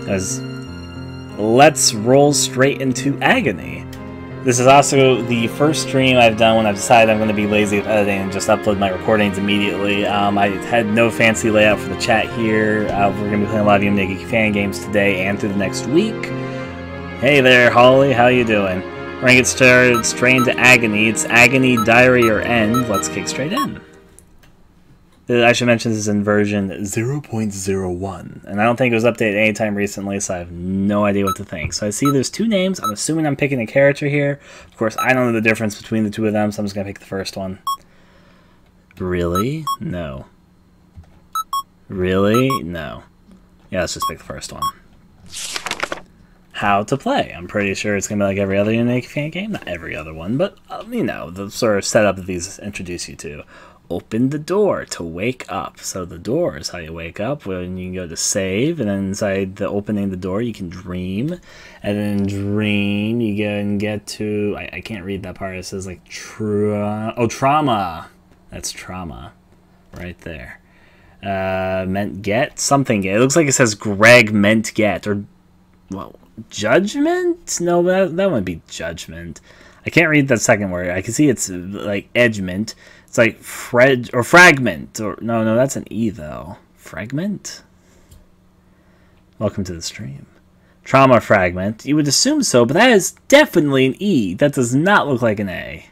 Because let's roll straight into Agony. This is also the first stream I've done when I've decided I'm going to be lazy with editing and just upload my recordings immediately. I had no fancy layout for the chat here. We're going to be playing a lot of Yume Nikki fan games today and through the next week. Hey there, Holly. How you doing? We're going to get started straight into Agony. It's Agony, Diary, or End. Let's kick straight in. I should mention this is in version 0.01, and I don't think it was updated anytime recently, so I have no idea what to think. So I see there's two names. I'm assuming I'm picking a character here. Of course, I don't know the difference between the two of them, so I'm just going to pick the first one. Really? No. Really? No. Yeah, let's just pick the first one. How to play. I'm pretty sure it's going to be like every other Yume Nikki fan game. Not every other one, but, you know, the sort of setup that these introduce you to. Open the door to wake up. So the door is how you wake up. When you can go to save, and then inside the opening the door, you can dream. And then dream, you go and get to... I can't read that part. It says like... trauma. That's trauma. Right there. Meant get? Something get. It looks like it says Greg meant get. Or... well, judgment? No, that wouldn't be judgment. I can't read that second word. I can see it's like edgement. It's like fragment. Or no, that's an E though. Fragment? Welcome to the stream. Trauma fragment. You would assume so, but that is definitely an E. That does not look like an A.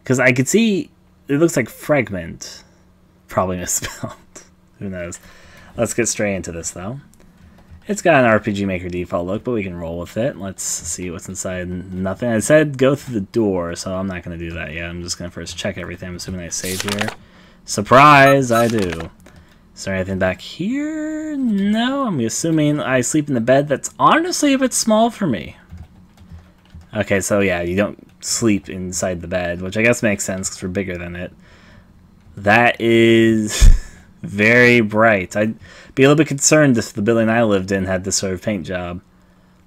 Because I could see it looks like fragment. Probably misspelled. Who knows? Let's get straight into this though. It's got an RPG Maker default look, but we can roll with it. Let's see what's inside. Nothing. I said go through the door, so I'm not going to do that yet. I'm just going to first check everything. I'm assuming I save here. Surprise! I do. Is there anything back here? No. I'm assuming I sleep in the bed that's honestly a bit small for me. Okay, so yeah, you don't sleep inside the bed, which I guess makes sense because we're bigger than it. That is... very bright. I'd be a little bit concerned if the building I lived in had this sort of paint job.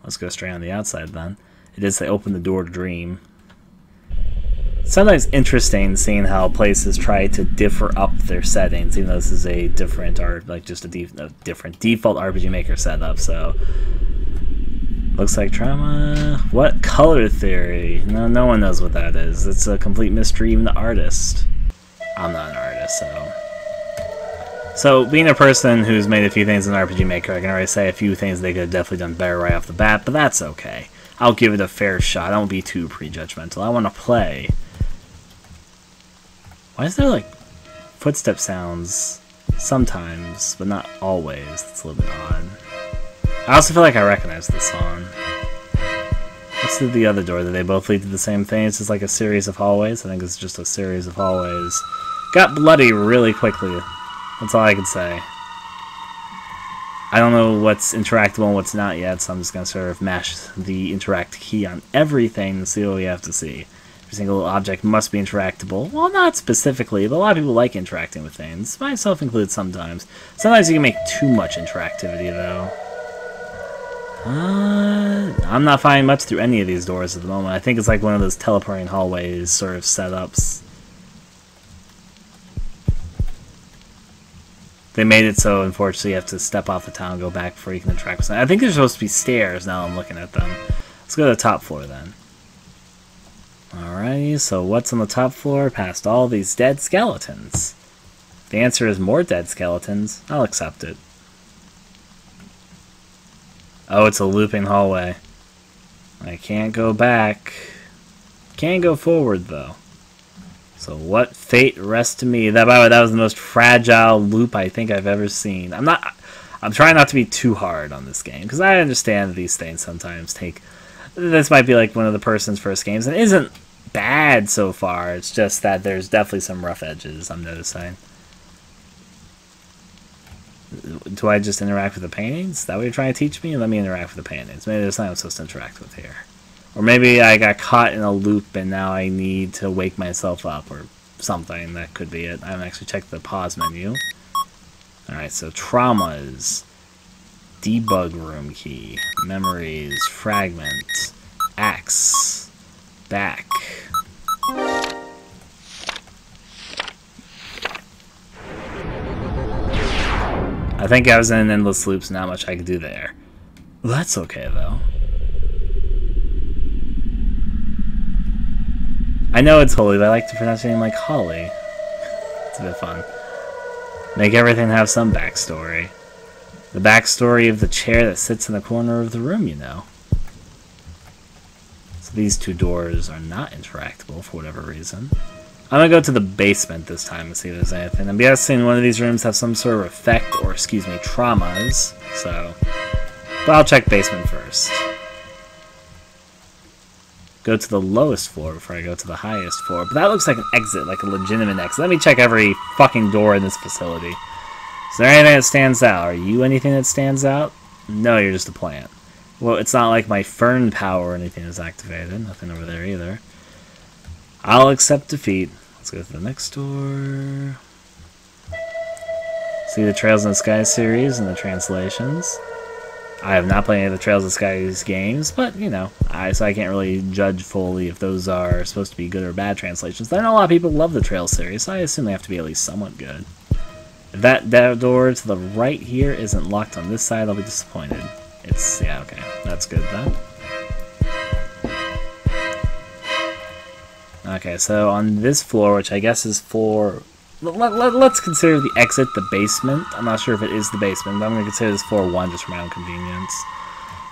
Let's go straight on the outside then. It is they open the door to dream. It's sometimes interesting seeing how places try to differ up their settings, even though this is a different or like just a different default RPG Maker setup. So looks like trauma. What color theory? No one knows what that is. It's a complete mystery, even the artist. I'm not an artist, so. So, being a person who's made a few things in RPG Maker, I can already say a few things they could have definitely done better right off the bat, but that's okay. I'll give it a fair shot. I won't be too prejudgmental. I want to play. Why is there, like, footstep sounds sometimes, but not always? It's a little bit odd. I also feel like I recognize this song. What's through the other door? Do they both lead to the same thing? It's just like a series of hallways? I think it's just a series of hallways. Got bloody really quickly. That's all I can say. I don't know what's interactable and what's not yet, so I'm just going to sort of mash the interact key on everything and see what we have to see. Every single object must be interactable. Well, not specifically, but a lot of people like interacting with things. Myself included sometimes. Sometimes you can make too much interactivity, though. I'm not finding much through any of these doors at the moment. I think it's like one of those teleporting hallways sort of setups. They made it so, unfortunately, you have to step off the town and go back before you can interact with something. I think there's supposed to be stairs now I'm looking at them. Let's go to the top floor, then. Alrighty, so what's on the top floor past all these dead skeletons? The answer is more dead skeletons. I'll accept it. Oh, it's a looping hallway. I can't go back. Can't go forward, though. So what fate rests to me? By the way, that was the most fragile loop I think I've ever seen. I'm trying not to be too hard on this game, because I understand that these things sometimes take... This might be like one of the person's first games, and it isn't bad so far. It's just that there's definitely some rough edges, I'm noticing. Do I just interact with the paintings? Is that what you're trying to teach me? Let me interact with the paintings. Maybe there's something I'm supposed to interact with here. Or maybe I got caught in a loop and now I need to wake myself up or something. That could be it. I haven't actually checked the pause menu. Alright, so traumas. Debug room key. Memories. Fragment. Axe. Back. I think I was in an endless loop, so not much I could do there. Well, that's okay, though. I know it's holy, but I like to pronounce your name like Holly. It's a bit fun. Make everything have some backstory. The backstory of the chair that sits in the corner of the room, you know. So these two doors are not interactable for whatever reason. I'm gonna go to the basement this time and see if there's anything. I'm guessing one of these rooms have some sort of effect, or excuse me, traumas. So, but I'll check basement first. Go to the lowest floor before I go to the highest floor. But that looks like an exit, like a legitimate exit. Let me check every fucking door in this facility. Is there anything that stands out? Are you anything that stands out? No, you're just a plant. Well, it's not like my fern power or anything is activated. Nothing over there either. I'll accept defeat. Let's go to the next door. See the Trails in the Sky series and the translations. I have not played any of the Trails of Skies games, but, you know, so I can't really judge fully if those are supposed to be good or bad translations. I know a lot of people love the Trails series, so I assume they have to be at least somewhat good. If that door to the right here isn't locked on this side, I'll be disappointed. It's, yeah, okay. That's good, then. Okay, so on this floor, which I guess is for... Let's consider the exit the basement. I'm not sure if it is the basement, but I'm going to consider this floor 1 just for my own convenience.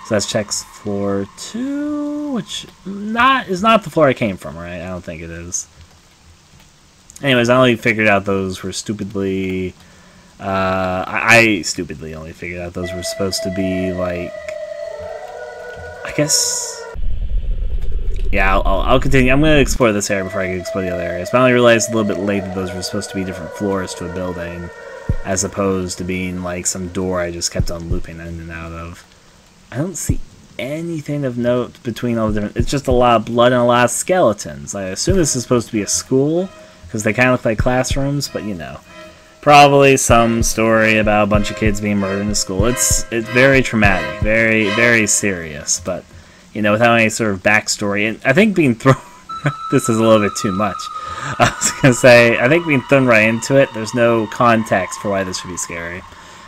So that checks floor 2, which is not the floor I came from, right? I don't think it is. Anyways, I only figured out those were stupidly... I stupidly only figured out those were supposed to be, like... I guess... Yeah, I'll continue. I'm going to explore this area before I can explore the other areas. But I only realized a little bit late that those were supposed to be different floors to a building, as opposed to being like some door I just kept on looping in and out of. I don't see anything of note between all the different... It's just a lot of blood and a lot of skeletons. I assume this is supposed to be a school, because they kind of look like classrooms, but you know. Probably some story about a bunch of kids being murdered in a school. It's very traumatic, very, very serious, but... You know, without any sort of backstory. And I think being thrown... this is a little bit too much. I was going to say, I think being thrown right into it, there's no context for why this should be scary.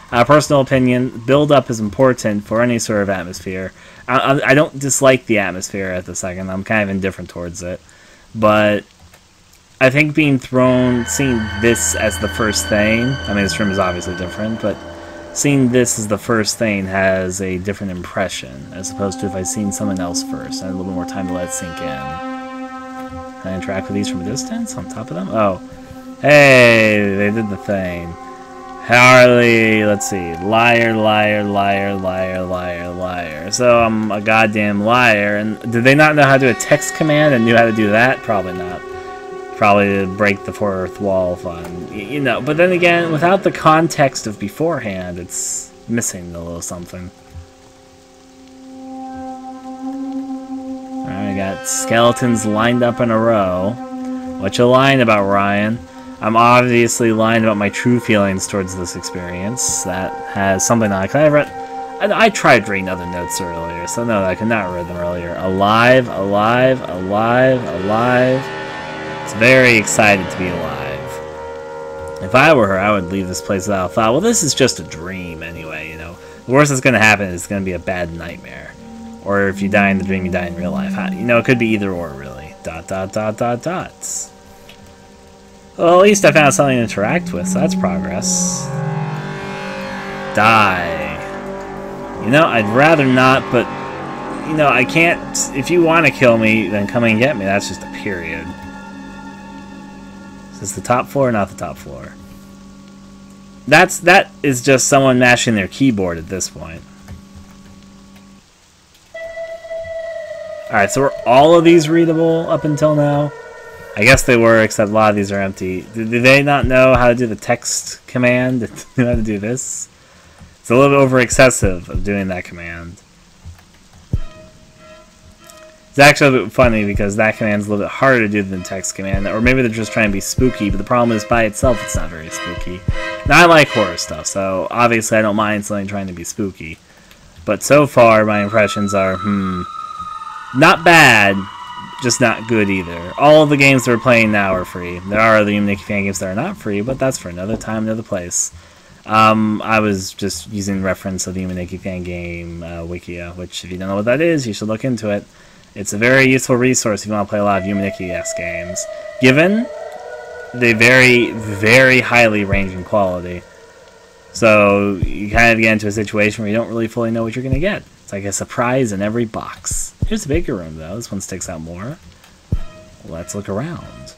Personal opinion, build-up is important for any sort of atmosphere. I don't dislike the atmosphere at the second. I'm kind of indifferent towards it. But I think being thrown, seeing this as the first thing... I mean, this room is obviously different, but... Seeing this as the first thing has a different impression, as opposed to if I'd seen someone else first. I had a little bit more time to let it sink in. Can I interact with these from a distance? On top of them? Oh. Hey, they did the thing. Harley, let's see. Liar, liar, liar, liar, liar, liar. So I'm a goddamn liar. And did they not know how to do a text command and knew how to do that? Probably not. Probably to break the fourth wall fun, you know. But then again, without the context of beforehand, it's missing a little something. Alright, I got skeletons lined up in a row. What you lying about, Ryan? I'm obviously lying about my true feelings towards this experience. That has something like I tried reading other notes earlier, so no, I could not read them earlier. Alive, alive, alive, alive. It's very excited to be alive. If I were her, I would leave this place without a thought. Well, this is just a dream anyway, you know. The worst that's going to happen is it's going to be a bad nightmare. Or if you die in the dream, you die in real life. You know, it could be either or, really. Dot, dot, dot, dot, dots. Well, at least I found something to interact with, so that's progress. Die. You know, I'd rather not, but... You know, I can't... If you want to kill me, then come and get me. That's just a period. Is this the top floor or not the top floor? That is just someone mashing their keyboard at this point. Alright, so were all of these readable up until now? I guess they were, except a lot of these are empty. Did they not know how to do the text command? Did they know how to do this? It's a little bit over excessive of doing that command. It's actually a bit funny because that command's a little bit harder to do than the text command, or maybe they're just trying to be spooky, but the problem is by itself it's not very spooky. Now I like horror stuff, so obviously I don't mind something trying to be spooky. But so far my impressions are, not bad, just not good either. All of the games that we're playing now are free. There are other Yume Nikki fan games that are not free, but that's for another time, another place. I was just using reference of the Yume Nikki Fangame Wikia, which if you don't know what that is, you should look into it. It's a very useful resource if you want to play a lot of Yume Nikki-esque games, given the very, very highly ranging quality. So you kind of get into a situation where you don't really fully know what you're going to get. It's like a surprise in every box. Here's a bigger room, though. This one sticks out more. Let's look around.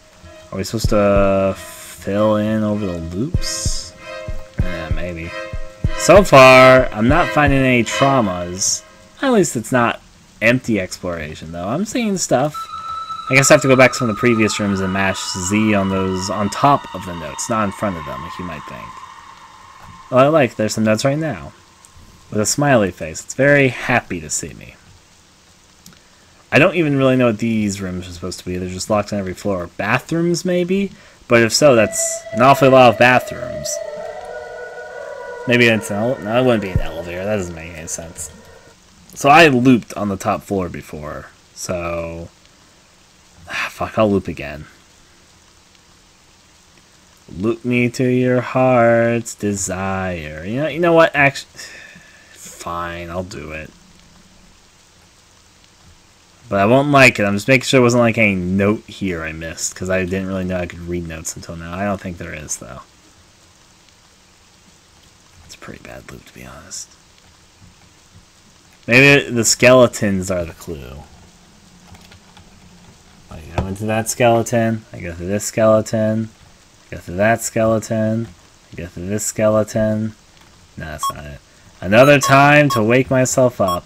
Are we supposed to fill in over the loops? Yeah, maybe. So far, I'm not finding any traumas. At least it's not empty exploration, though. I'm seeing stuff. I guess I have to go back to some of the previous rooms and mash Z on those on top of the notes, not in front of them, like you might think. Well, there's some notes right now. With a smiley face. It's very happy to see me. I don't even really know what these rooms are supposed to be. They're just locked on every floor. Bathrooms, maybe? But if so, that's an awfully lot of bathrooms. Maybe it's no, it wouldn't be an elevator. That doesn't make any sense. So I looped on the top floor before. So... fuck, I'll loop again. Loop me to your heart's desire. You know what? Actually... fine, I'll do it. But I won't like it. I'm just making sure it wasn't like any note here I missed, because I didn't really know I could read notes until now. I don't think there is, though. It's a pretty bad loop, to be honest. Maybe the skeletons are the clue. I go into that skeleton, I go through this skeleton, I go through that skeleton, I go through this skeleton. No, that's not it. Another time to wake myself up.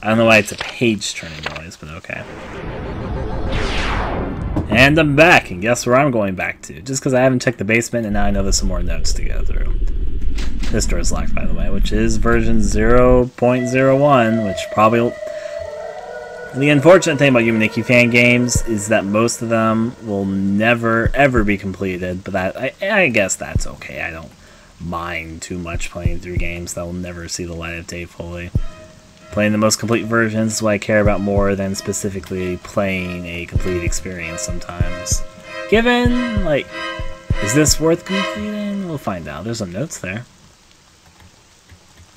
I don't know why it's a page-turning noise, but okay. And I'm back, and guess where I'm going back to? Just because I haven't checked the basement, and now I know there's some more notes to go through. This door is locked, by the way, which is version 0.01, which probably... The unfortunate thing about Yume Nikki fan games is that most of them will never, ever be completed, but I guess that's okay. I don't mind too much playing through games that will never see the light of day fully. Playing the most complete versions is what I care about more than specifically playing a complete experience sometimes. Given, is this worth completing? We'll find out. There's some notes there.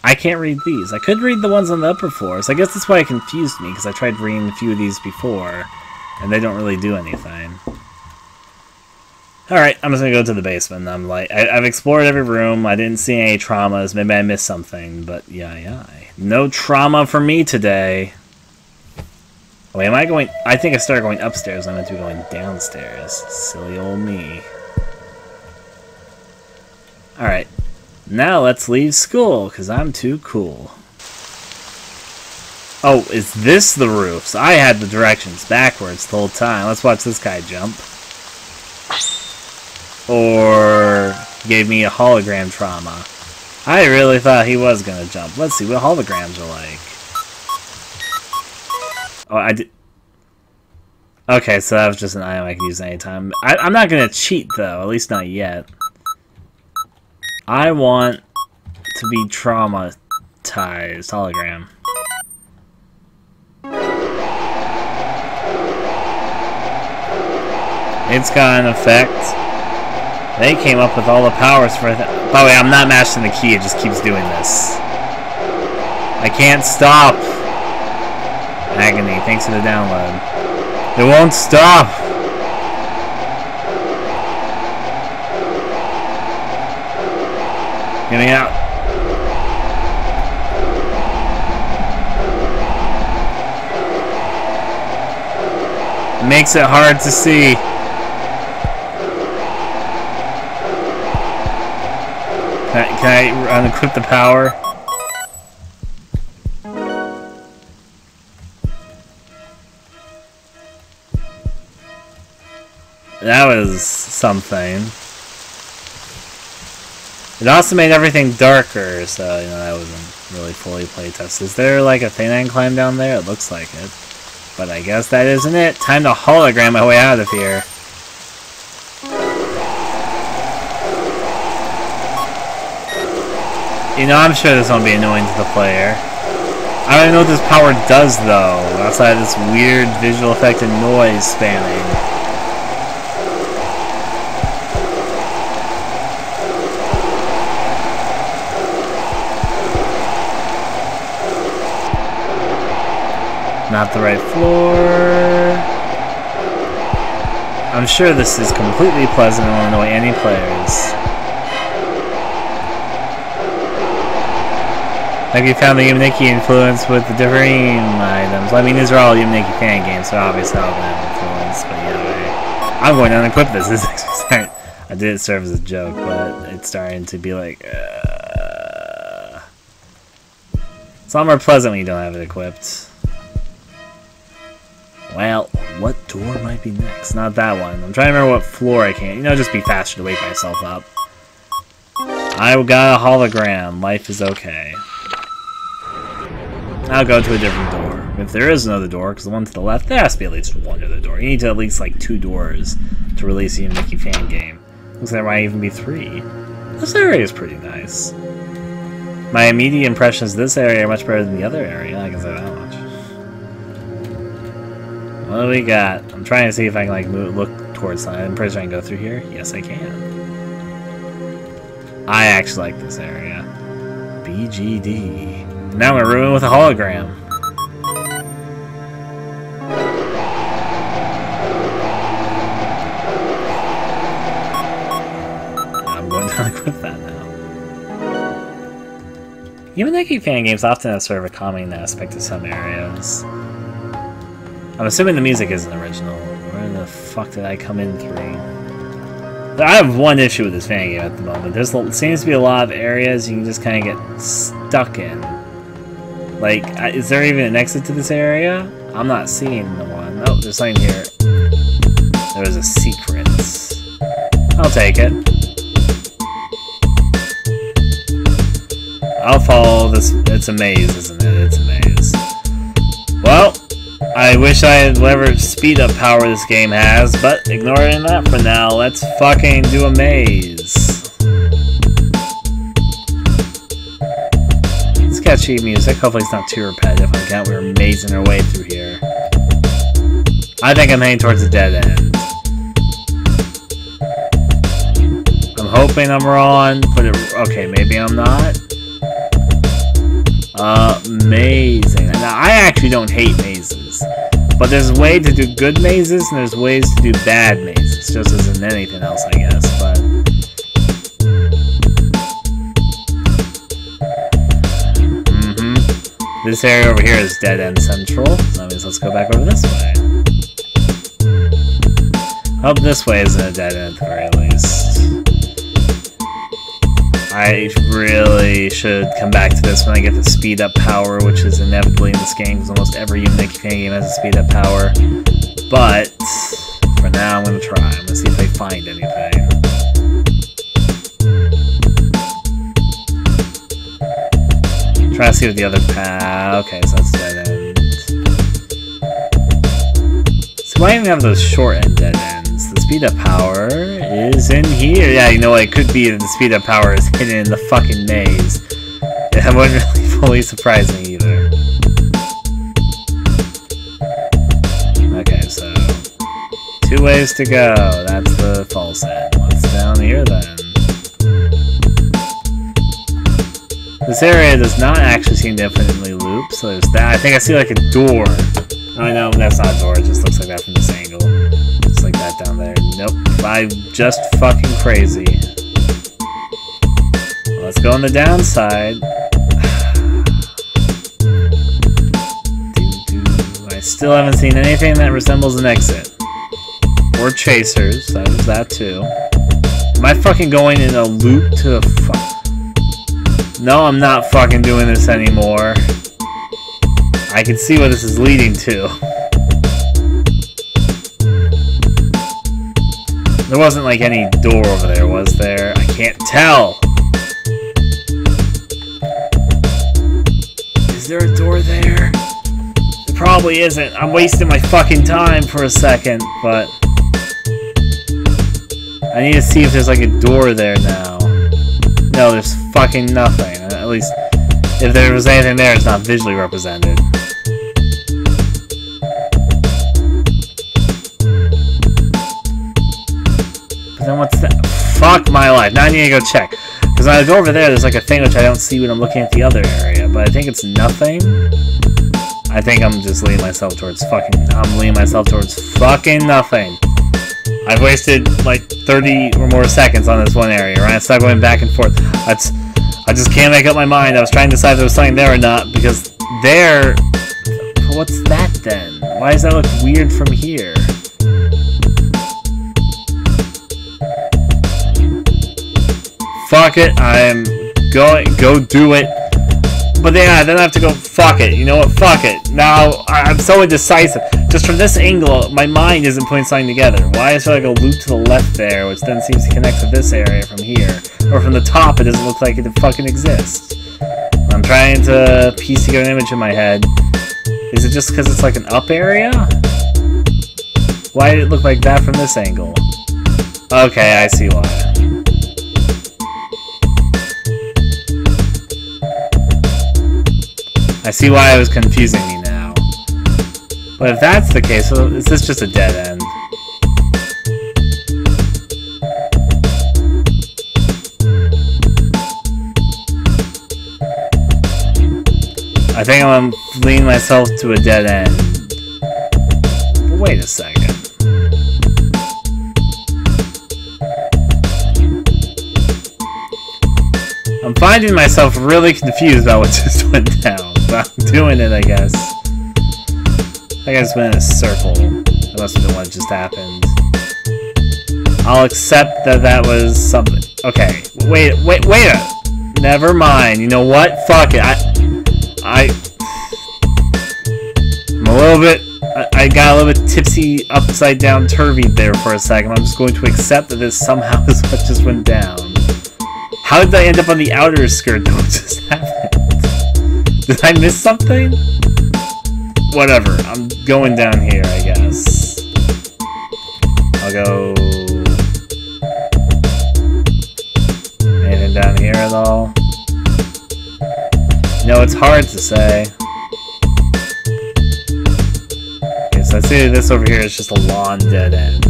I can't read these. I could read the ones on the upper floors. I guess that's why it confused me, because I tried reading a few of these before, and they don't really do anything. Alright, I'm just gonna go to the basement. I've explored every room. I didn't see any traumas. Maybe I missed something, but yeah. No trauma for me today. Wait, am I going... I think I started going upstairs. I meant to be going downstairs. Silly old me. Alright. Now let's leave school, because I'm too cool. Oh, is this the roofs? I had the directions backwards the whole time. Let's watch this guy jump. Or gave me a hologram trauma. I really thought he was gonna jump. Let's see what holograms are like. Oh, I did... Okay, so that was just an item I could use anytime. I'm not gonna cheat, though. At least not yet. I want to be traumatized. Hologram. It's got an effect. They came up with all the powers for it. By the way, I'm not mashing the key, it just keeps doing this. I can't stop. Agony, thanks for the download. It won't stop. Get me out. It makes it hard to see. Can I unequip the power? That was something. It also made everything darker, so that wasn't really fully playtested. Is there a thing I can climb down there? It looks like it. But I guess that isn't it. Time to hologram my way out of here. I'm sure this won't be annoying to the player. I don't even know what this power does, though, outside of this weird visual effect and noise spamming. Not the right floor. I'm sure this is completely pleasant and will annoy any players. Like we found the Yume Nikki influence with the differing items. Well, I mean, these are all Yume Nikki fan games, so obviously all gonna have influence. But yeah, I'm going to unequip this. This is I did it serve as a joke, but it's starting to be like. It's a lot more pleasant when you don't have it equipped. Well, what door might be next? Not that one. I'm trying to remember what floor I can. You know, just be faster to wake myself up. I got a hologram. Life is okay. I'll go to a different door. If there is another door, because the one to the left, there has to be at least one other door. You need to at least like 2 doors to release a Yume Nikki fan game. Looks like there might even be 3. This area is pretty nice. My immediate impressions of this area are much better than the other area. I can say that much. What do we got? I'm trying to see if I can like look towards something. I'm pretty sure I can go through here. Yes, I can. I actually like this area. BGD. Now we're ruined with a hologram. I'm going to unequip that now. Yume Nikki fan games often have sort of a calming aspect to some areas. I'm assuming the music isn't original. Where the fuck did I come in through? I have one issue with this fan game at the moment. There seems to be a lot of areas you can just kind of get stuck in. Like, is there even an exit to this area? I'm not seeing the one. Oh, there's something here. There is a secret. I'll take it. I'll follow this. It's a maze, isn't it? It's a maze. Well, I wish I had whatever speed up power this game has, but ignoring that for now, let's fucking do a maze. It's catchy music. Hopefully it's not too repetitive. On account we're mazing our way through here. I think I'm heading towards a dead end. I'm hoping I'm wrong, but okay, maybe I'm not. Amazing. Now, I actually don't hate mazes, but there's a way to do good mazes and there's ways to do bad mazes, just as in anything else, I guess. But this area over here is dead end central, so that means let's go back over this way. Hope this way isn't a dead end at the very least. I really should come back to this when I get the speed up power, which is inevitably in this game, because almost every Yume Nikki fan game has a speed up power. But for now, I'm going to try. I'm going to see if I find anything. Try to see what the other path. Okay, so that's dead end. So why even have those short end dead ends? The speed up power is in here. Yeah, you know what? It could be that the speed up power is hidden in the fucking maze. That wouldn't really fully surprise me either. Okay, so 2 ways to go. That's the false end. What's down here then? This area does not actually seem to infinitely loop, so there's that. I think I see like a door. Oh no, that's not a door. It just looks like that from this angle. Just like that down there. Nope. I'm just fucking crazy. Well, let's go on the downside. I still haven't seen anything that resembles an exit. Or chasers. That was that too. Am I fucking going in a loop to the fuck? No, I'm not fucking doing this anymore. I can see what this is leading to. There wasn't like any door over there, was there? I can't tell. Is there a door there? There probably isn't. I'm wasting my fucking time for a second, but I need to see if there's like a door there now. No, there's fucking nothing. At least, if there was anything there, it's not visually represented. But then what's that? Fuck my life. Now I need to go check. Because Because when I go over there's like a thing which I don't see when I'm looking at the other area, but I think it's nothing. I think I'm just leading myself towards fucking... I'm leading myself towards fucking nothing. I've wasted like 30 or more seconds on this one area, right? I start going back and forth. I just can't make up my mind. I was trying to decide if there was something there or not, because there... What's that then? Why does that look weird from here? Fuck it, I'm going... Go do it. But yeah, then I have to go, fuck it, you know what, fuck it. Now, I'm so indecisive. Just from this angle, my mind isn't putting something together. Why is there like a loop to the left there, which then seems to connect to this area from here? Or from the top, it doesn't look like it fucking exists. I'm trying to piece together an image in my head. Is it just because it's like an up area? Why did it look like that from this angle? Okay, I see why. I see why it was confusing me now. But if that's the case, so is this just a dead end? I think I'm leading myself to a dead end. But wait a second. I'm finding myself really confused about what just went down. But I'm doing it, I guess. I guess went in a circle. That must have been what just happened. I'll accept that that was something. Okay, wait a... Never mind. You know what? Fuck it. I'm a little bit... I got a little bit tipsy, upside down, turvy there for a second. I'm just going to accept that this somehow is what just went down. How did I end up on the outer skirt though? What just happened? Did I miss something? Whatever, I'm going down here, I guess. I'll go... Anything down here at all? No, it's hard to say. Okay, so I see this over here is just a lawn dead end.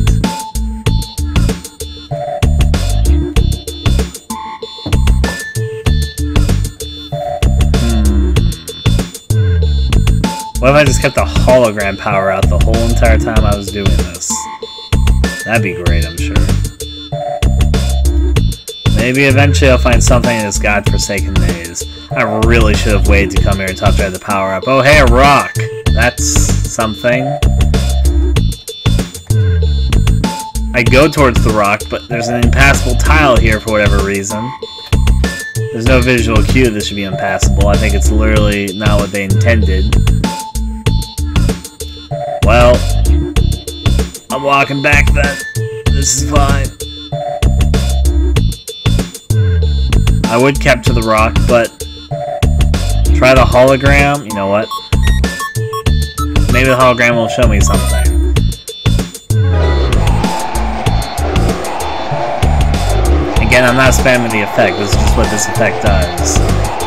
What if I just kept the hologram power out the whole entire time I was doing this? That'd be great, I'm sure. Maybe eventually I'll find something in this godforsaken maze. I really should have waited to come here and try the power up. Oh, hey, a rock! That's something. I go towards the rock, but there's an impassable tile here for whatever reason. There's no visual cue that this should be impassable. I think it's literally not what they intended. Well, I'm walking back then. This is fine. I would capture the rock, but try the hologram. You know what? Maybe the hologram will show me something. Again, I'm not spamming the effect. This is just what this effect does.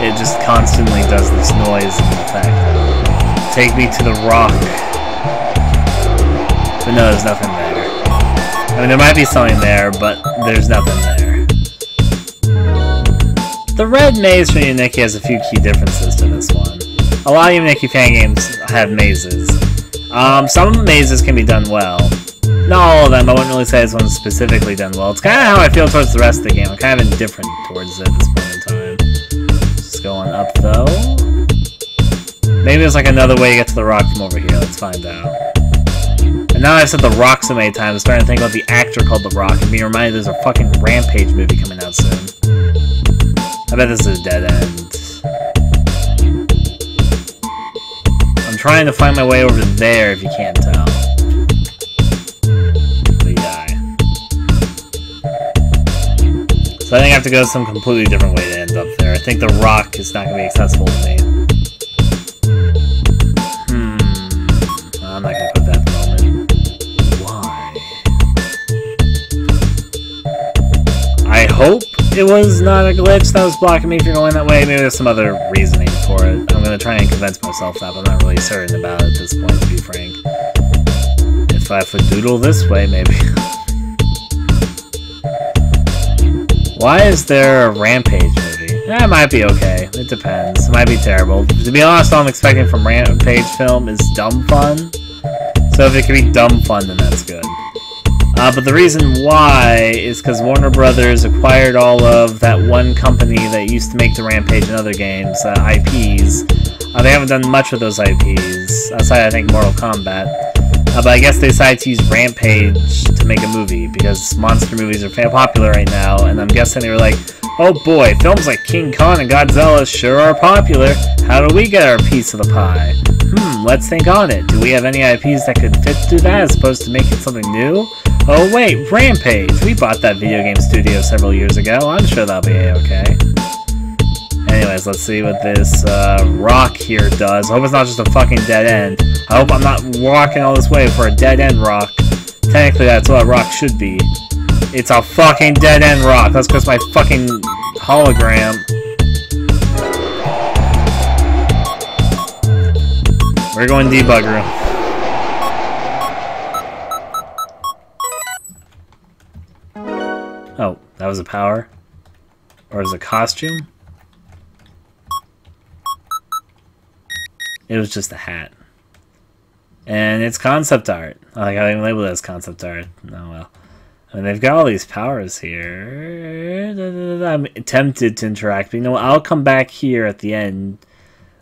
It just constantly does this noise and effect. Take me to the rock. But no, there's nothing there. I mean, there might be something there, but there's nothing there. The red maze from Yume Nikki has a few key differences to this one. A lot of Yume Nikki fan games have mazes. Some mazes can be done well. Not all of them, I wouldn't really say this one's specifically done well. It's kind of how I feel towards the rest of the game. I'm kind of indifferent towards it at this point in time. Just going up, though. Maybe there's like another way to get to the rock from over here. Let's find out. And now I've said the rock so many times, I'm starting to think about the actor called The Rock and being reminded there's a fucking Rampage movie coming out soon. I bet this is a dead end. I'm trying to find my way over there if you can't tell. But yeah. So I think I have to go some completely different way to end up there. I think the rock is not going to be accessible to me. I'm not going to put that for a moment. Why? I hope it was not a glitch that was blocking me from going that way. Maybe there's some other reasoning for it. I'm going to try and convince myself that, but I'm not really certain about it at this point, to be frank. If I doodle this way, maybe. Why is there a Rampage movie? That might be okay. It depends. It might be terrible. To be honest, all I'm expecting from Rampage film is dumb fun. So if it can be dumb fun, then that's good. But the reason why is because Warner Brothers acquired all of that one company that used to make the Rampage and other games, IPs. They haven't done much with those IPs, outside I think Mortal Kombat. But I guess they decided to use Rampage to make a movie, because monster movies are popular right now, and I'm guessing they were like, oh boy, films like King Kong and Godzilla sure are popular. How do we get our piece of the pie? Let's think on it. Do we have any IPs that could fit through that as opposed to making something new? Oh wait, Rampage! We bought that video game studio several years ago. I'm sure that'll be a-okay. Anyways, let's see what this rock here does. I hope it's not just a fucking dead end. I hope I'm not walking all this way for a dead end rock. Technically, that's what a rock should be. It's a fucking dead end rock. That's because my fucking hologram. We're going debug room. Oh, that was a power? Or is it a costume? It was just a hat. And it's concept art. I like how they labeled it as concept art. Oh well. I mean, they've got all these powers here. I'm tempted to interact, but you know what? I'll come back here at the end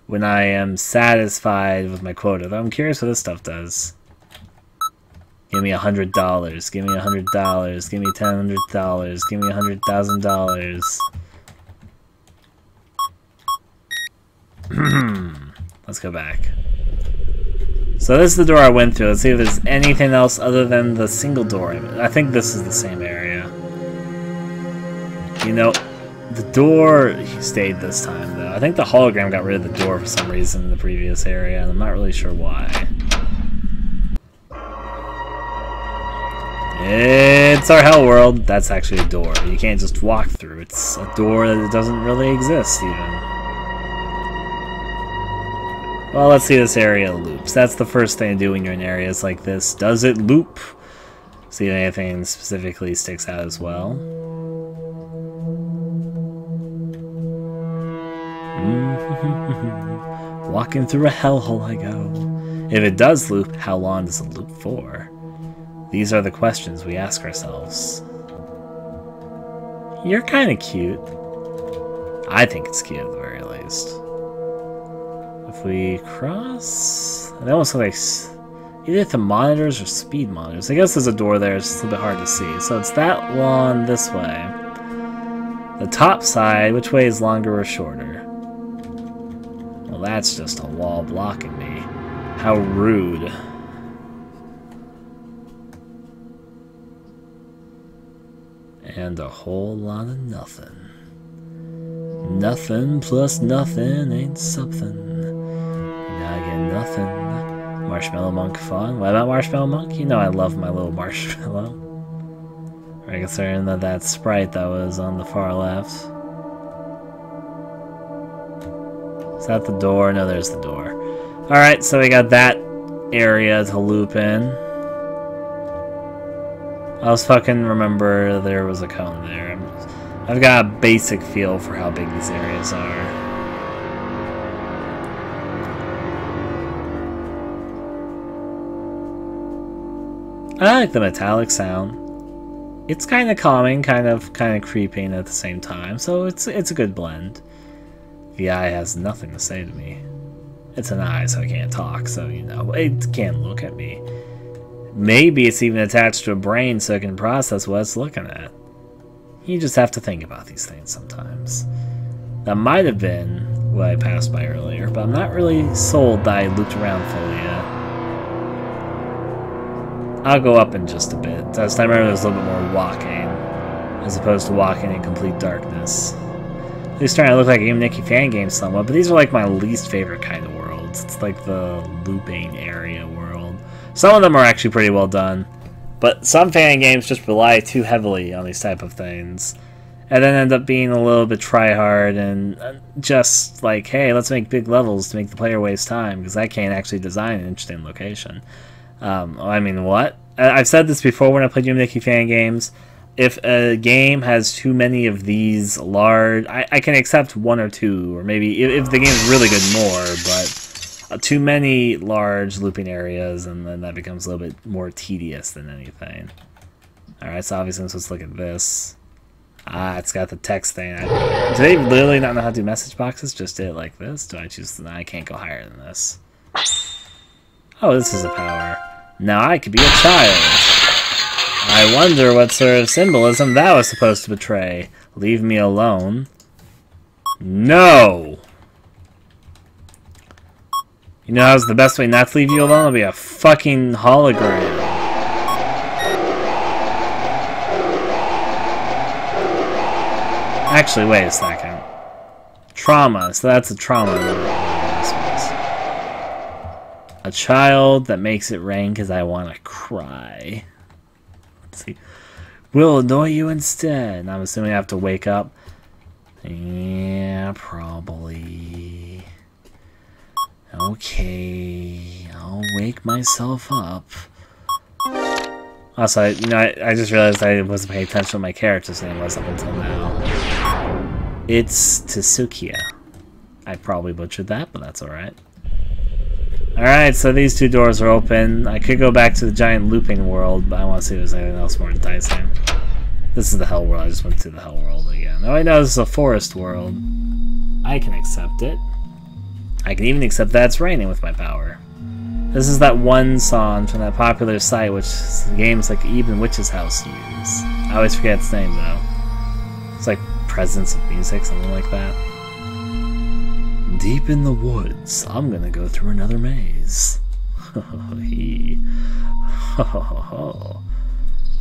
when I am satisfied with my quota. Though I'm curious what this stuff does. Give me $100. Give me $100. Give me $100. Give me $100,000. Let's go back. So this is the door I went through. Let's see if there's anything else other than the single door. I think this is the same area. You know, the door stayed this time, though. I think the hologram got rid of the door for some reason in the previous area, and I'm not really sure why. It's our hell world. That's actually a door. You can't just walk through. It's a door that doesn't really exist, even. Well, let's see this area loops. That's the first thing to do when you're in areas like this. Does it loop? See if anything specifically sticks out as well. Walking through a hellhole I go. If it does loop, how long does it loop for? These are the questions we ask ourselves. You're kind of cute. I think it's cute at the very least. If we cross... They almost look like either thermometers or speed monitors. I guess there's a door there, it's just a little bit hard to see. So it's that one this way. The top side, which way is longer or shorter? Well, that's just a wall blocking me. How rude. And a whole lot of nothing. Nothing plus nothing ain't something. I get nothing. Marshmallow Monk fun. What about Marshmallow Monk? You know I love my little marshmallow. Right, considering that sprite that was on the far left. Is that the door? No, there's the door. Alright, so we got that area to loop in. I was fucking remember there was a cone there. I've got a basic feel for how big these areas are. I like the metallic sound. It's kind of calming, kind of creeping at the same time, so it's a good blend. The eye has nothing to say to me. It's an eye, so it can't talk, so you know, it can't look at me. Maybe it's even attached to a brain so it can process what it's looking at. You just have to think about these things sometimes. That might have been what I passed by earlier, but I'm not really sold that I looped around fully yet. I'll go up in just a bit. Last time I remember there was a little bit more walking, as opposed to walking in complete darkness. These starting to look like a Yume Nikki Fangame somewhat, but these are like my least favorite kind of worlds. It's like the looping area world. Some of them are actually pretty well done, but some fan games just rely too heavily on these type of things, and then end up being a little bit try-hard and just like, hey, let's make big levels to make the player waste time, because I can't actually design an interesting location. I mean, what? I've said this before when I played Yume Nikki fan games. if a game has too many of these large... I can accept one or two, or maybe if the game is really good more, but too many large looping areas, and then that becomes a little bit more tedious than anything. Alright, so obviously I'm supposed to look at this. Ah, it's got the text thing. Do they literally not know how to do message boxes? Just do it like this? Do I choose... I can't go higher than this. Oh, this is a power. Now I could be a child. I wonder what sort of symbolism that was supposed to betray. Leave me alone. No! You know how's the best way not to leave you alone? It'll be a fucking hologram. Actually, wait a second. Trauma. So that's a trauma. A child that makes it rain because I want to cry. Let's see. We'll annoy you instead. I'm assuming I have to wake up. Yeah, probably. Okay. I'll wake myself up. Also, I just realized I wasn't paying attention to what my character's name was up until now. It's Tsukiya. I probably butchered that, but that's alright. Alright, so these two doors are open. I could go back to the giant looping world, but I want to see if there's anything else more enticing. This is the hell world. I just went to the hell world again. Oh, I know this is a forest world. I can accept it. I can even accept that it's raining with my power. This is that one song from that popular site which games like Even Witch's House use. I always forget its name though. It's like Presence of Music, something like that. Deep in the woods, I'm gonna go through another maze.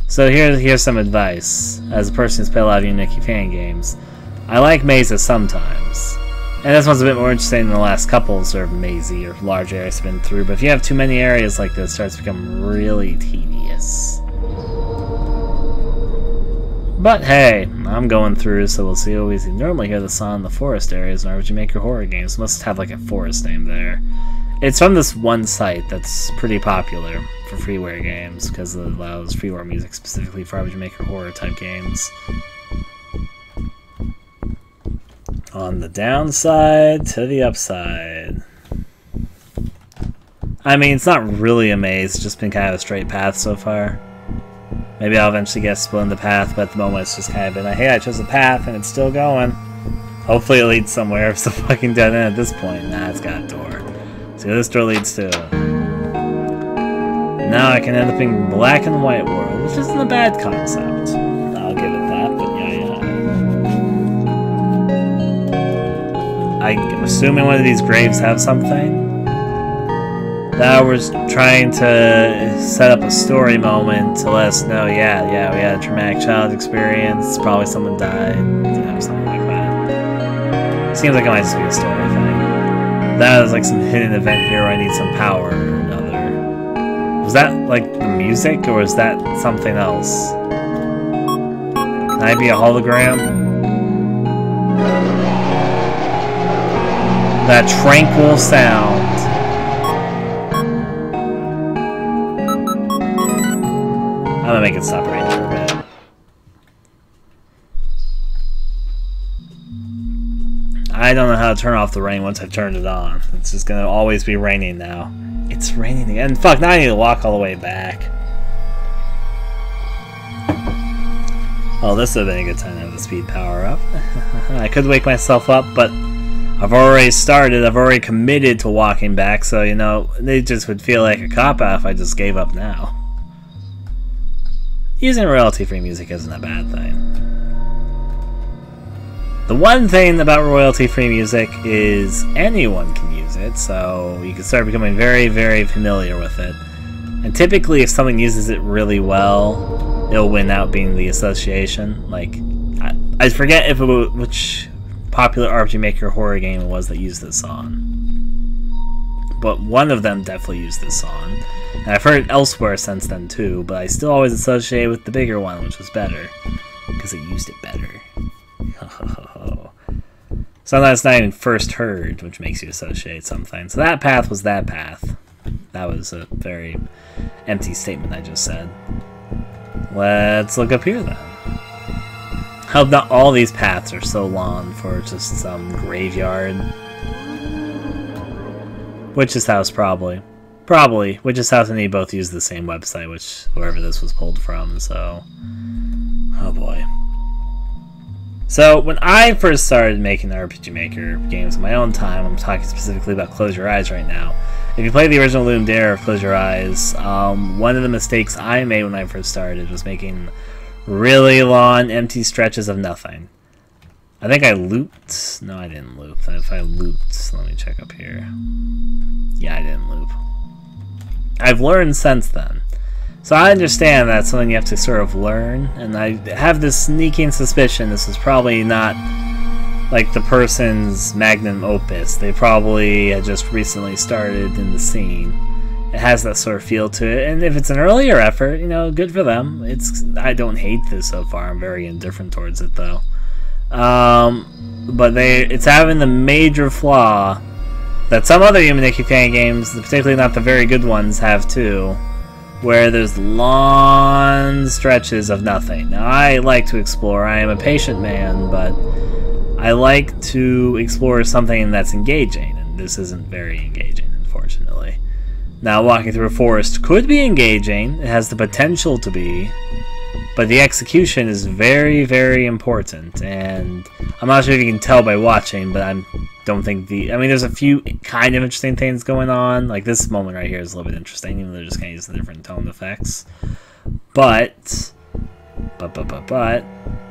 So here's some advice. As a person who's played a lot of Yume Nikki fan games, I like mazes sometimes. And this one's a bit more interesting than the last couple sort of mazy or large areas I've been through, but if you have too many areas like this, it starts to become really tedious. But hey, I'm going through, so we'll see what we see. Normally hear the song in the forest areas in RPG Maker horror games. It must have like a forest name there. It's from this one site that's pretty popular for freeware games, because it allows freeware music specifically for RPG Maker horror type games. On the downside to the upside. I mean, it's not really a maze, it's just been kind of a straight path so far. Maybe I'll eventually get split in the path, but at the moment it's just kind of been like, hey, I chose a path and it's still going. Hopefully it leads somewhere. It's a fucking dead end at this point. Nah, it's got a door. See what this door leads to. Now I can end up in black and white world, which isn't a bad concept. I'll give it that, but yeah. I'm assuming one of these graves have something. That was trying to set up a story moment to let us know, yeah, we had a traumatic child experience, probably someone died, something like that. Seems like it might just be a story thing. That was like some hidden event here where I need some power or another. Was that like the music, or was that something else? Can I be a hologram? That tranquil sound. I'm gonna make it stop raining for a bit. I don't know how to turn off the rain once I've turned it on. It's just gonna always be raining now. It's raining again. Fuck, now I need to walk all the way back. Oh, this would have been a good time to have the speed power up. I could wake myself up, but I've already started, I've already committed to walking back, so, it just would feel like a cop-out if I just gave up now. Using royalty-free music isn't a bad thing. The one thing about royalty-free music is anyone can use it, so you can start becoming very, very familiar with it. And typically, if someone uses it really well, it'll win out being the association. Like, I forget if it was, which popular RPG Maker horror game it was that used this song. But one of them definitely used this song. And I've heard it elsewhere since then too, but I still always associate it with the bigger one, which was better. Because it used it better. Sometimes it's not even first heard, which makes you associate something. So that path was that path. That was a very empty statement I just said. Let's look up here then. Hope not all these paths are so long for just some graveyard. Witch's House, probably. Probably. Witch's House and he both use the same website, which wherever this was pulled from, so... Oh boy. So, when I first started making RPG Maker games in my own time, I'm talking specifically about Close Your Eyes right now. If you play the original Loom Dare of Close Your Eyes, one of the mistakes I made when I first started was making really long, empty stretches of nothing. I think I looped. No, I didn't loop. If I looped, let me check up here. Yeah, I didn't loop. I've learned since then. So I understand that's something you have to sort of learn, and I have this sneaking suspicion this is probably not like the person's magnum opus. They probably had just recently started in the scene. It has that sort of feel to it, and if it's an earlier effort, you know, good for them. I don't hate this so far. I'm very indifferent towards it, though. But it's having the major flaw that some other Yume Nikki fan games, particularly not the very good ones, have too, where there's long stretches of nothing. Now, I like to explore. I am a patient man, but I like to explore something that's engaging, and this isn't very engaging, unfortunately. Now, walking through a forest could be engaging. It has the potential to be, but the execution is very, very important, and I'm not sure if you can tell by watching, but I don't think I mean, there's a few kind of interesting things going on. Like, this moment right here is a little bit interesting, even though they're just kind of using different tone effects. But, it's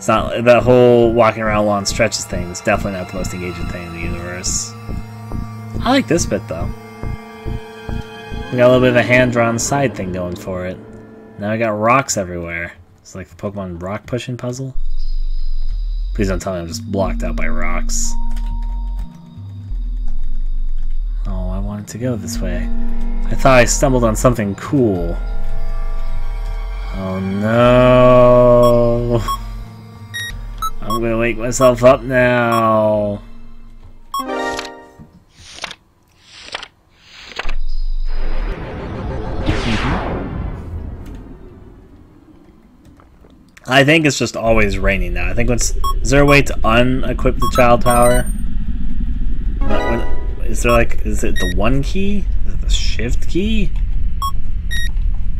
not, the whole walking around long stretches thing is definitely not the most engaging thing in the universe. I like this bit, though. We got a little bit of a hand-drawn side thing going for it. Now we got rocks everywhere. It's like the Pokemon rock pushing puzzle. Please don't tell me I'm just blocked out by rocks. Oh, I wanted to go this way. I thought I stumbled on something cool. Oh no. I'm gonna wake myself up now. I think it's just always raining now. I think is there a way to unequip the child power? Is it the 1 key? Is it the shift key?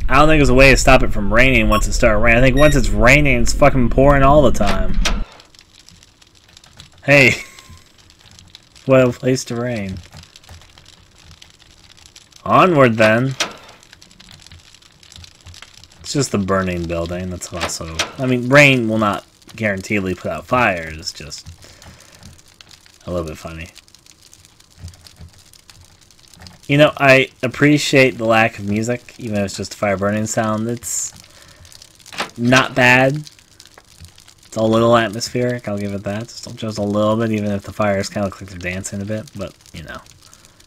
I don't think there's a way to stop it from raining once it starts raining. I think once it's raining, it's fucking pouring all the time. Hey. What a place to rain. Onward then. It's just the burning building. That's also... I mean, rain will not guaranteedly put out fires. It's just a little bit funny. You know, I appreciate the lack of music, even if it's just a fire burning sound. It's not bad. It's a little atmospheric, I'll give it that. Just a little bit, even if the fires kind of look like they're dancing a bit. But, you know,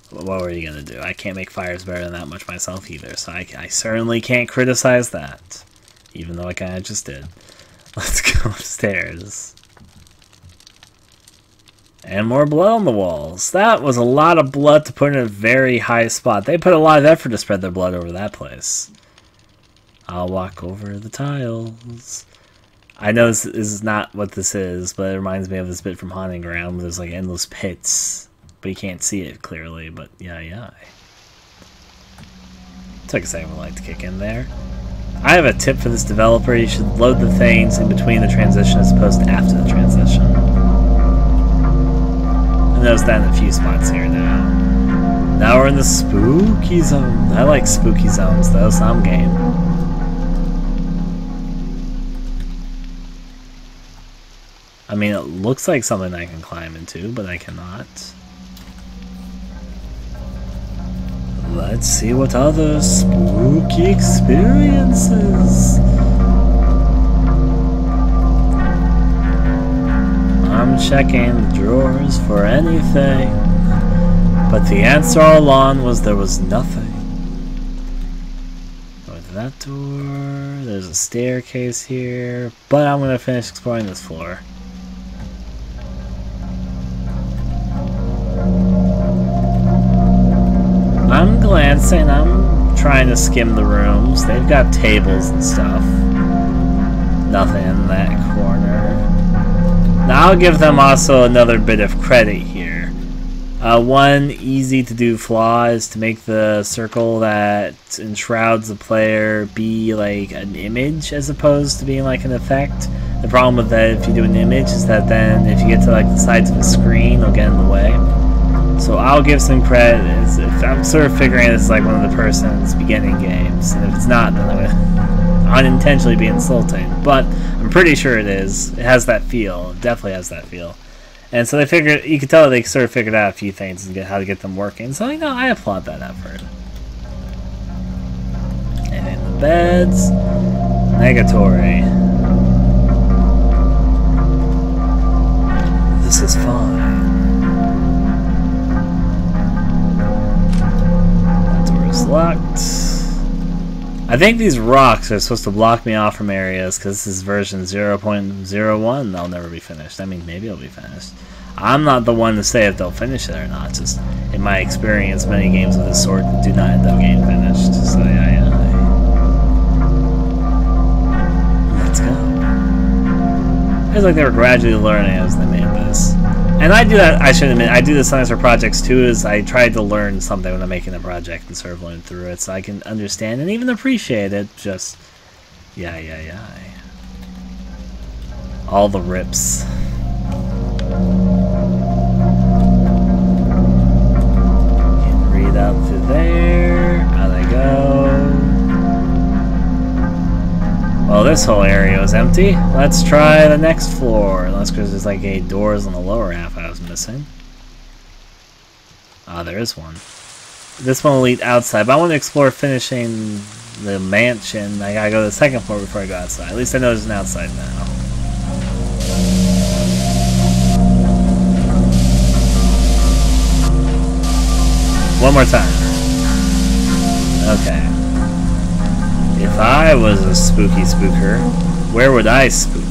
what were you going to do? I can't make fires better than that much myself either, so I certainly can't criticize that. Even though I kind of just did. Let's go upstairs. And more blood on the walls. That was a lot of blood to put in a very high spot. They put a lot of effort to spread their blood over that place. I'll walk over the tiles. I know this is not what this is, but it reminds me of this bit from Haunting Ground where there's like endless pits. But you can't see it clearly, but yeah. Took a second for the light to kick in there. I have a tip for this developer. You should load the things in between the transition as opposed to after the transition. I noticed that in a few spots here now. Now we're in the spooky zone. I like spooky zones though, some game. I mean, it looks like something I can climb into, but I cannot. Let's see what other spooky experiences. I'm checking the drawers for anything, but the answer all along was there was nothing. Go to that door. There's a staircase here, but I'm gonna finish exploring this floor. I'm glancing, I'm trying to skim the rooms. They've got tables and stuff. Nothing in that corner. Now I'll give them also another bit of credit here. One easy to do flaw is to make the circle that enshrouds the player be like an image as opposed to being like an effect. The problem with that, if you do an image, is that then if you get to like the sides of the screen, it'll get in the way. So I'll give some credit. I'm sort of figuring it's like one of the person's beginning games, and if it's not, then I'm gonna unintentionally be insulting. But I'm pretty sure it is. It has that feel. It definitely has that feel. And so they figured, you could tell they sort of figured out a few things and how to get them working. So, you know, I applaud that effort. And in the beds, negatory. This is fine. That door is locked. I think these rocks are supposed to block me off from areas because this is version 0.01. They'll never be finished. I mean, maybe it'll be finished. I'm not the one to say if they'll finish it or not. Just in my experience, many games of this sort do not end up getting finished. So yeah. Let's go. It feels like they were gradually learning as they made this. And I do that, I should admit, I do this sometimes for projects too, is I try to learn something when I'm making a project and sort of learn through it so I can understand and even appreciate it, just, yeah. All the rips. Can read out through there, out I go. Well, this whole area was empty. Let's try the next floor. Unless because there's like 8 doors on the lower half I was missing. Ah, there is one. This one will lead outside, but I want to explore finishing the mansion. I gotta go to the second floor before I go outside. At least I know there's an outside now. One more time. Okay. If I was a spooky spooker, where would I spook?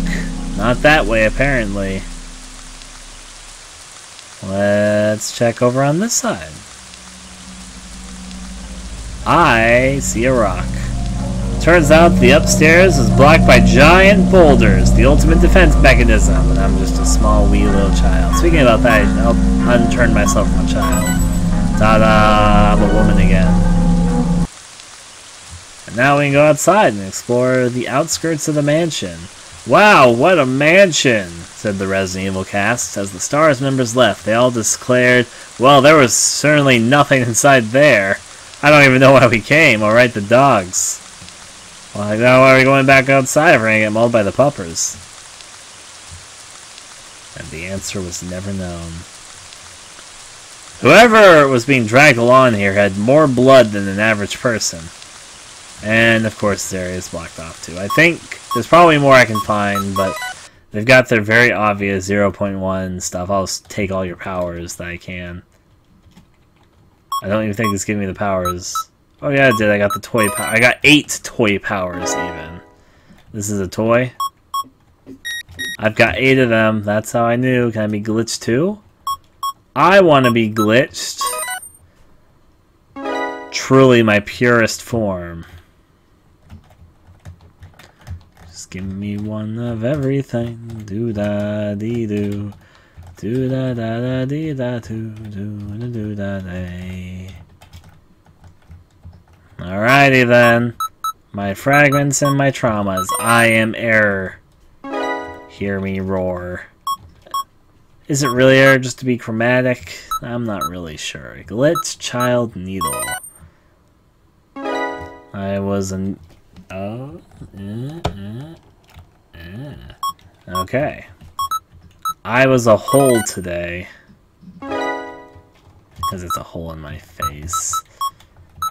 Not that way, apparently. Let's check over on this side. I see a rock. Turns out the upstairs is blocked by giant boulders, the ultimate defense mechanism, and I'm just a small wee little child. Speaking about that, I'll unturn myself from a child. Ta-da! I'm a woman again. And now we can go outside and explore the outskirts of the mansion. Wow, what a mansion, said the Resident Evil cast. As the STARS members left, they all declared, well, there was certainly nothing inside there. I don't even know why we came. Alright, the dogs. Well, now why are we going back outside if we're going to get mauled by the puppers? And the answer was never known. Whoever was being dragged along here had more blood than an average person. And, of course, this area is blocked off, too. I think there's probably more I can find, but they've got their very obvious 0.1 stuff. I'll just take all your powers that I can. I don't even think it's giving me the powers. Oh, yeah, it did. I got the toy power. I got 8 toy powers, even. This is a toy. I've got 8 of them. That's how I knew. Can I be glitched, too? I want to be glitched. Truly my purest form. Give me one of everything. Do da dee do. Do da da da dee da do do da day. Alrighty then. My fragments and my traumas. I am error. Hear me roar. Is it really error just to be chromatic? I'm not really sure. Glitch child needle. I was an okay. I was a hole today. Because it's a hole in my face.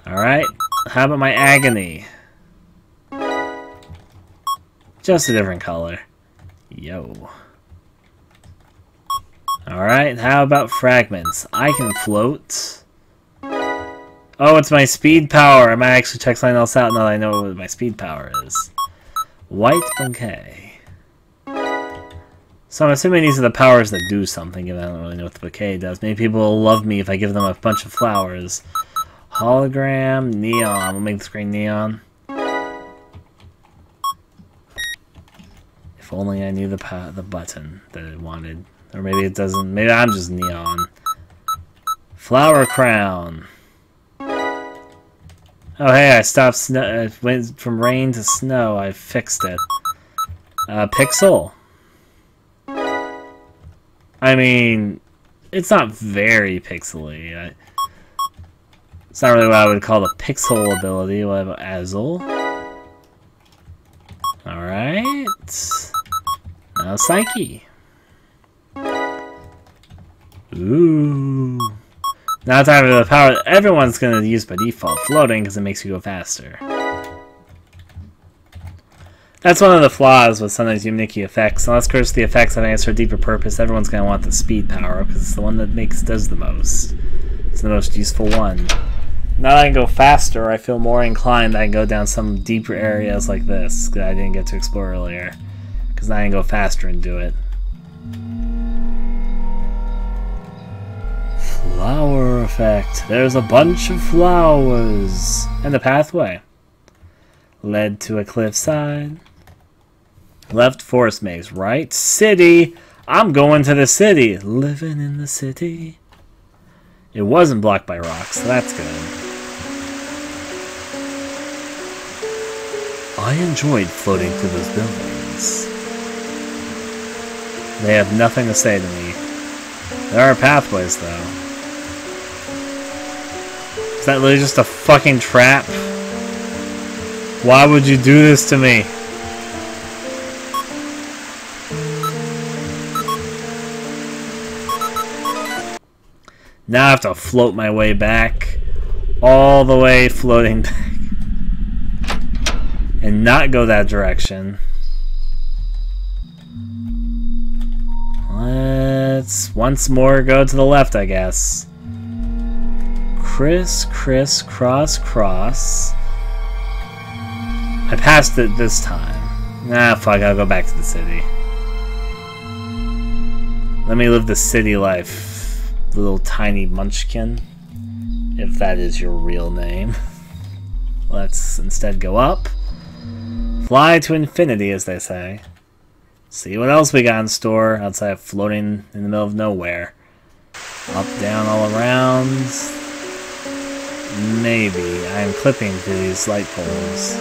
Alright. How about my agony? Just a different color. Yo. Alright, how about fragments? I can float. Oh, it's my speed power. I might actually check something else out now that I know what my speed power is. White bouquet. So I'm assuming these are the powers that do something, given I don't really know what the bouquet does. Maybe people will love me if I give them a bunch of flowers. Hologram, neon. We'll make the screen neon. If only I knew the button that it wanted. Or maybe it doesn't. Maybe I'm just neon. Flower crown. Oh hey, I stopped snow. It went from rain to snow. I fixed it. Pixel. I mean, it's not very pixely. It's not really what I would call the pixel ability. What about Azel? Alright. Now Psyche. Ooh. Now time for the power everyone's going to use by default, floating, because it makes you go faster. That's one of the flaws with sometimes Yume Nikki effects. Unless, of course, the effects have an answer a deeper purpose, everyone's going to want the speed power, because it's the one that does the most. It's the most useful one. Now that I can go faster, I feel more inclined that I can go down some deeper areas like this that I didn't get to explore earlier. Because now I can go faster and do it. Flower effect. There's a bunch of flowers. And a pathway. Led to a cliffside. Left forest maze. Right? City. I'm going to the city. Living in the city. It wasn't blocked by rocks, so that's good. I enjoyed floating through those buildings. They have nothing to say to me. There are pathways, though. Is that literally just a fucking trap? Why would you do this to me? Now I have to float my way back. All the way floating back. And not go that direction. Let's once more go to the left, I guess. Criss, criss, cross, cross. I passed it this time. Nah, fuck, I'll go back to the city. Let me live the city life, little tiny munchkin. If that is your real name. Let's instead go up. Fly to infinity, as they say. See what else we got in store outside of floating in the middle of nowhere. Up, down, all around. Maybe. I am clipping through these light poles.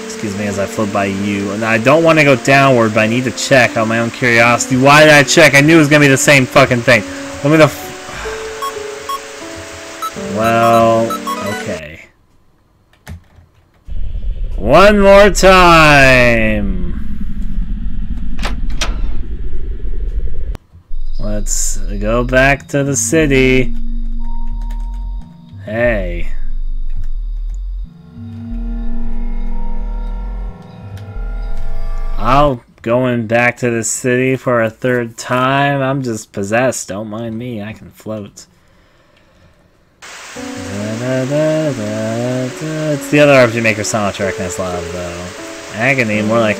Excuse me as I float by you. And I don't want to go downward, but I need to check out of my own curiosity. Why did I check? I knew it was going to be the same fucking thing. Let me the... Well, okay. One more time! Let's go back to the city. Hey. I'll going back to the city for a third time. I'm just possessed. Don't mind me. I can float. It's the other RPG Maker song which I recognize a lot of, though. Agony, more like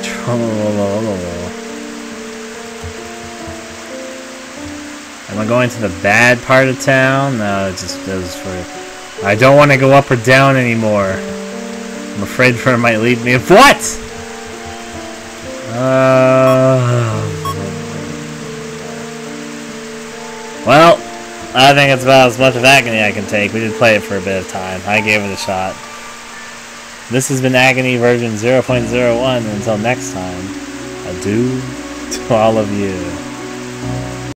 Am I going to the bad part of town? No, it just goes for... I don't want to go up or down anymore. I'm afraid for it might lead me... What?! Well, I think it's about as much of Agony I can take. We did play it for a bit of time. I gave it a shot. This has been Agony version 0.01. Until next time, adieu to all of you.